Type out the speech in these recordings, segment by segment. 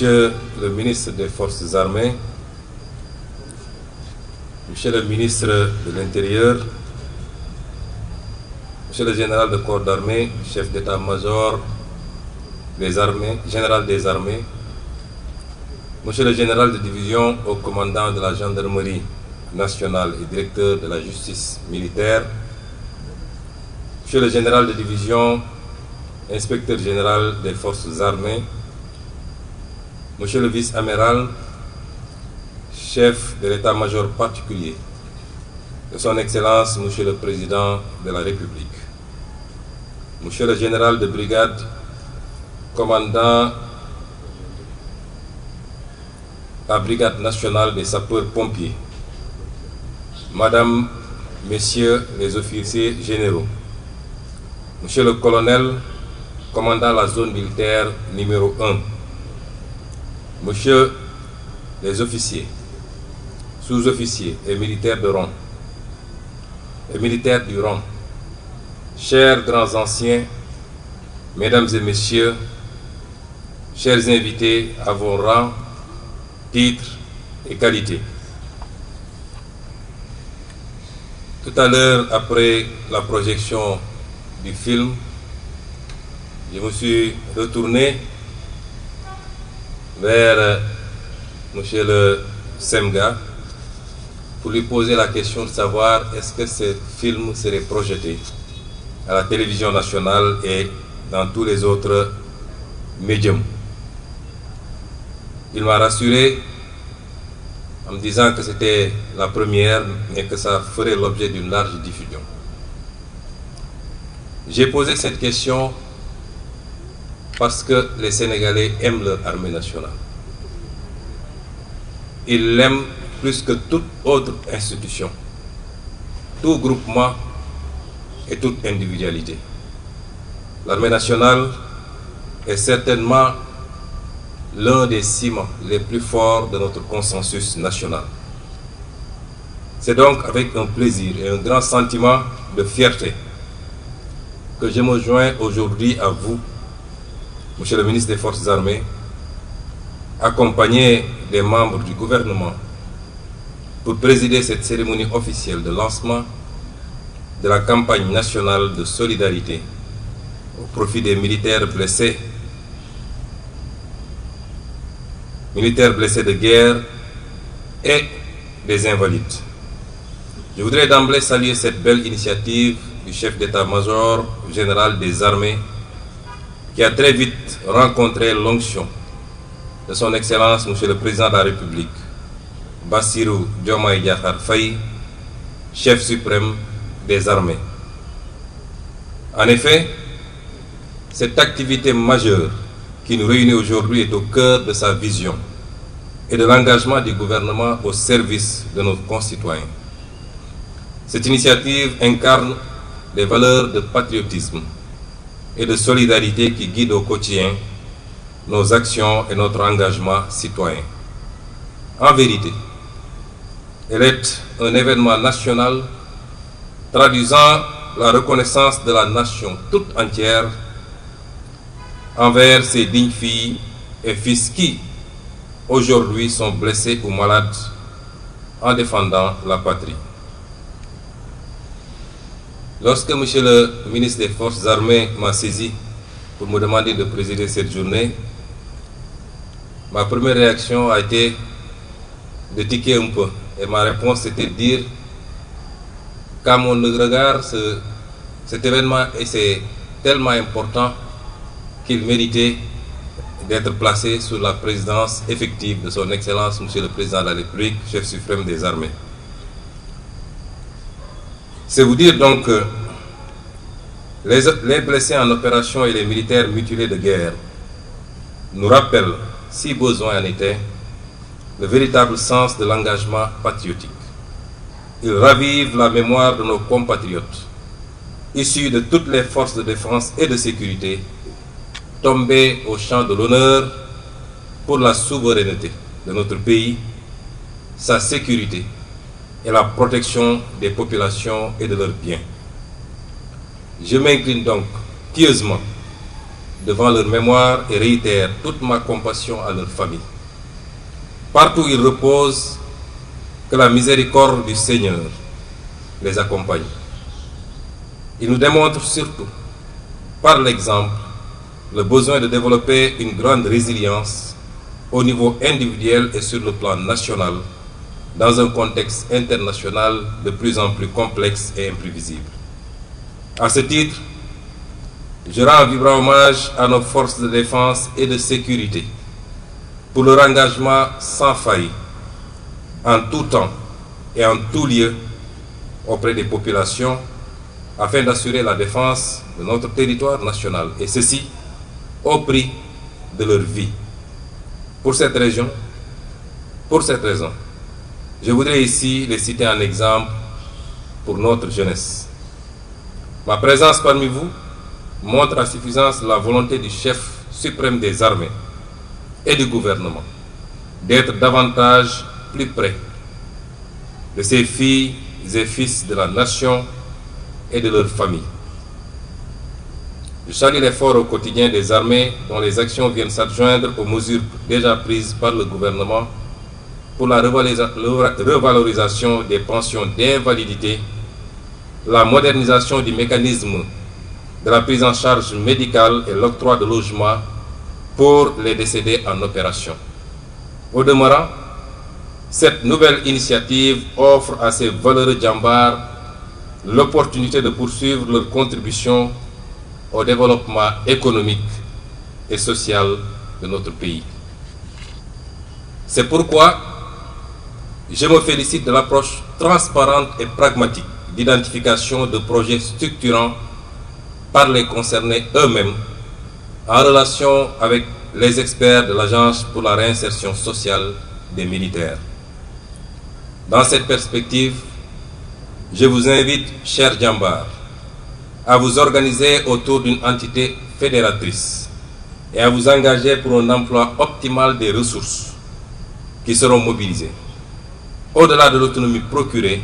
Monsieur le ministre des Forces armées, Monsieur le ministre de l'Intérieur, Monsieur le général de corps d'armée, chef d'état-major des armées, général des armées, Monsieur le général de division au commandant de la gendarmerie nationale et directeur de la justice militaire, Monsieur le général de division, inspecteur général des forces armées, Monsieur le vice-amiral, chef de l'état-major particulier de son Excellence, Monsieur le Président de la République, Monsieur le général de brigade, commandant la brigade nationale des sapeurs-pompiers, Madame, Messieurs les officiers généraux, Monsieur le colonel, commandant la zone militaire numéro 1, Monsieur les officiers, sous-officiers et militaires de rang, et militaires du rang, chers grands anciens, Mesdames et Messieurs, chers invités à vos rangs, titres et qualités. Tout à l'heure, après la projection du film, je me suis retourné vers Monsieur le Semga pour lui poser la question de savoir est-ce que ce film serait projeté à la télévision nationale et dans tous les autres médiums. Il m'a rassuré en me disant que c'était la première et que ça ferait l'objet d'une large diffusion. J'ai posé cette question parce que les Sénégalais aiment leur armée nationale. Ils l'aiment plus que toute autre institution, tout groupement et toute individualité. L'armée nationale est certainement l'un des ciments les plus forts de notre consensus national. C'est donc avec un plaisir et un grand sentiment de fierté que je me joins aujourd'hui à vous, Monsieur le ministre des Forces armées, accompagné des membres du gouvernement, pour présider cette cérémonie officielle de lancement de la campagne nationale de solidarité au profit des militaires blessés de guerre et des invalides. Je voudrais d'emblée saluer cette belle initiative du chef d'état-major général des armées qui a très vite rencontré l'onction de son Excellence, Monsieur le Président de la République, Bassirou Diomaye Diakhar Faye, chef suprême des armées. En effet, cette activité majeure qui nous réunit aujourd'hui est au cœur de sa vision et de l'engagement du gouvernement au service de nos concitoyens. Cette initiative incarne les valeurs de patriotisme et de solidarité qui guident au quotidien nos actions et notre engagement citoyen. En vérité, elle est un événement national traduisant la reconnaissance de la nation toute entière envers ces dignes filles et fils qui, aujourd'hui, sont blessés ou malades en défendant la patrie. Lorsque M. le ministre des Forces armées m'a saisi pour me demander de présider cette journée, ma première réaction a été de tiquer un peu. Et ma réponse était de dire qu'à mon regard, cet événement est tellement important qu'il méritait d'être placé sous la présidence effective de son Excellence, Monsieur le Président de la République, chef suprême des armées. C'est vous dire donc que les blessés en opération et les militaires mutilés de guerre nous rappellent, si besoin en était, le véritable sens de l'engagement patriotique. Ils ravivent la mémoire de nos compatriotes, issus de toutes les forces de défense et de sécurité, tombés au champ de l'honneur pour la souveraineté de notre pays, sa sécurité et la protection des populations et de leurs biens. Je m'incline donc pieusement devant leur mémoire et réitère toute ma compassion à leur famille. Partout où ils reposent, que la miséricorde du Seigneur les accompagne. Ils nous démontrent surtout, par l'exemple, le besoin de développer une grande résilience au niveau individuel et sur le plan national, dans un contexte international de plus en plus complexe et imprévisible. À ce titre, je rends un vibrant hommage à nos forces de défense et de sécurité pour leur engagement sans faille, en tout temps et en tout lieu, auprès des populations, afin d'assurer la défense de notre territoire national, et ceci au prix de leur vie. Pour cette raison, je voudrais ici les citer en exemple pour notre jeunesse. Ma présence parmi vous montre à suffisance la volonté du chef suprême des armées et du gouvernement d'être davantage plus près de ses filles et fils de la nation et de leurs familles. Je salue l'effort au quotidien des armées dont les actions viennent s'adjoindre aux mesures déjà prises par le gouvernement pour la revalorisation des pensions d'invalidité, la modernisation du mécanisme de la prise en charge médicale et l'octroi de logements pour les décédés en opération. Au demeurant, cette nouvelle initiative offre à ces valeureux djambars l'opportunité de poursuivre leur contribution au développement économique et social de notre pays. C'est pourquoi je me félicite de l'approche transparente et pragmatique d'identification de projets structurants par les concernés eux-mêmes en relation avec les experts de l'Agence pour la réinsertion sociale des militaires. Dans cette perspective, je vous invite, chers djambars, à vous organiser autour d'une entité fédératrice et à vous engager pour un emploi optimal des ressources qui seront mobilisées. Au-delà de l'autonomie procurée,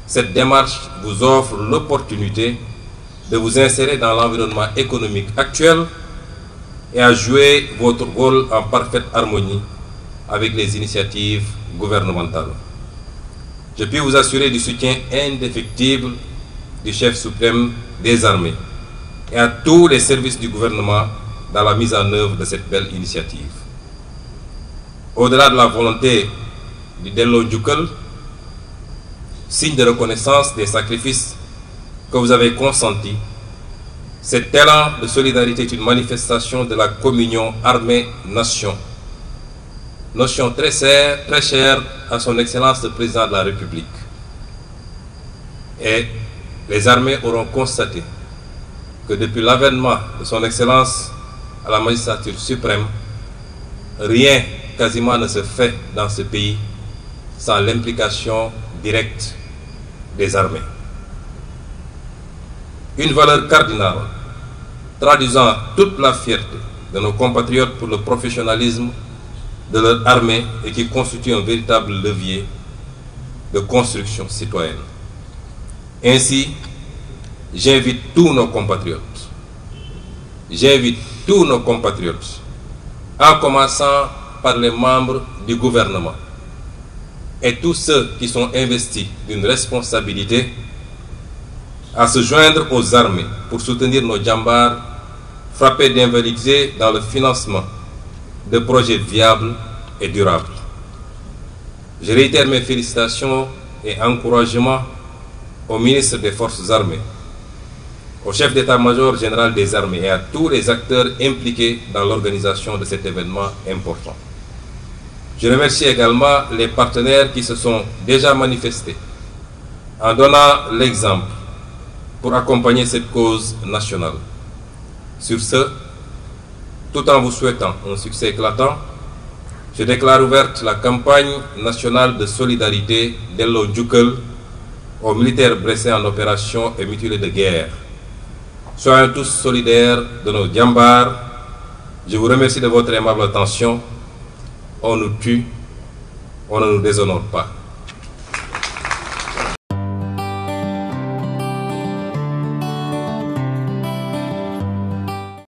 cette démarche vous offre l'opportunité de vous insérer dans l'environnement économique actuel et à jouer votre rôle en parfaite harmonie avec les initiatives gouvernementales. Je puis vous assurer du soutien indéfectible du chef suprême des armées et à tous les services du gouvernement dans la mise en œuvre de cette belle initiative. Au-delà de la volonté du Dello Njukal, signe de reconnaissance des sacrifices que vous avez consentis, cet élan de solidarité est une manifestation de la communion armée-nation, notion très chère à son Excellence le Président de la République. Et les armées auront constaté que depuis l'avènement de son Excellence à la magistrature suprême, rien quasiment ne se fait dans ce pays sans l'implication directe des armées. Une valeur cardinale traduisant toute la fierté de nos compatriotes pour le professionnalisme de leur armée et qui constitue un véritable levier de construction citoyenne. Ainsi, j'invite tous nos compatriotes, en commençant par les membres du gouvernement et tous ceux qui sont investis d'une responsabilité, à se joindre aux armées pour soutenir nos djambars frappés d'invalidité dans le financement de projets viables et durables. Je réitère mes félicitations et encouragements au ministre des Forces armées, au chef d'état-major général des armées et à tous les acteurs impliqués dans l'organisation de cet événement important. Je remercie également les partenaires qui se sont déjà manifestés en donnant l'exemple pour accompagner cette cause nationale. Sur ce, tout en vous souhaitant un succès éclatant, je déclare ouverte la campagne nationale de solidarité Dello Njukal aux militaires blessés en opération et mutilés de guerre. Soyons tous solidaires de nos djambars. Je vous remercie de votre aimable attention. On nous tue, on ne nous déshonore pas.